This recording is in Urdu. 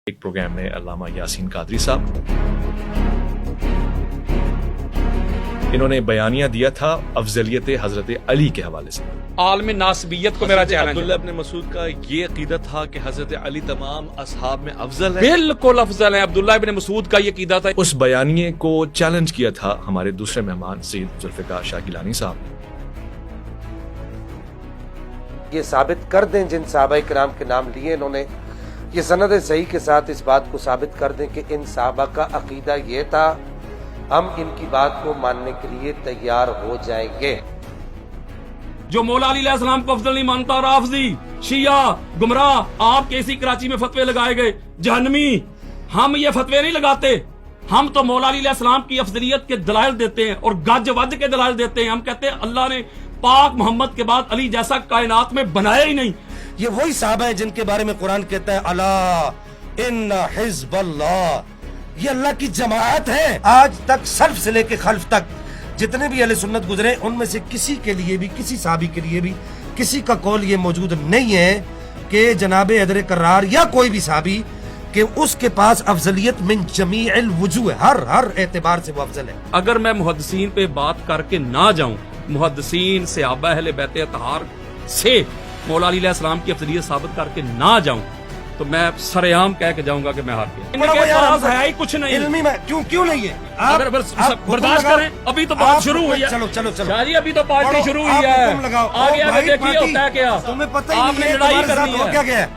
ایک پروگرام میں علامہ یاسین قادری صاحب انہوں نے بیانیہ دیا تھا افضلیت حضرت علی کے حوالے سے. عالم ناسبیت کو میرا چیلنج. عبداللہ ابن مسعود کا یہ عقیدہ تھا کہ حضرت علی تمام اصحاب میں افضل ہے. بالکل افضل ہے. عبداللہ ابن مسعود کا یہ عقیدہ تھا. اس بیانیے کو چیلنج کیا تھا ہمارے دوسرے مہمان سید ذوالفقار شاہ گیلانی صاحب. یہ ثابت کر دیں جن صحابہ کرام کے نام لیے انہوں نے، یہ سند صحیح کے ساتھ اس بات کو ثابت کر دیں کہ ان صحابہ کا عقیدہ یہ تھا، ہم ان کی بات کو ماننے کے لیے تیار ہو جائیں گے. جو مولا علی علیہ السلام کو افضل نہیں مانتا، رافضی، شیعہ، گمراہ، آپ کے اسی کراچی میں فتوے لگائے گئے جہنمی. ہم یہ فتوے نہیں لگاتے، ہم تو مولا علی علیہ السلام کی افضلیت کے دلائل دیتے ہیں اور گج ود کے دلائل دیتے ہیں. ہم کہتے ہیں اللہ نے پاک محمد کے بعد علی جیسا کائنات میں بنایا ہی نہیں. یہ وہی صحابہ ہیں جن کے بارے میں قرآن کہتا ہے الا ان حزب اللہ، یہ اللہ کی جماعت ہے. آج تک سلف سے لے کے خلف تک جتنے بھی اہل سنت گزرے ان میں سے کسی کے لیے بھی، کسی صحابی کے لیے بھی کسی کا قول یہ موجود نہیں ہے کہ جناب حیدر کرار یا کوئی بھی صحابی کہ اس کے پاس افضلیت من جمیع الوجوہ، ہر اعتبار سے وہ افضل ہے. اگر میں محدثین پہ بات کر کے نہ جاؤں، محدثین صحابہ اہل بیت اطہار سے مولا علی علیہ السلام کی افضلیت ثابت کر کے نہ جاؤں تو میں سر عام کہہ کے جاؤں گا کہ میں ہار گیا. ان کے پاس ہے ہی کچھ نہیں. علمی میں کیوں نہیں ہے؟ اگر برداشت کریں، ابھی تو بات شروع ہوئی ہے. چلو شاہ جی ابھی تو پارٹی شروع ہوئی ہے. آگے دیکھیے ہوتا ہے کیا. تمہیں پتہ ہی آپ نہیں نے ہے لڑائی تمہارے کرنی ساتھ ہو ہے. کیا گیا ہے.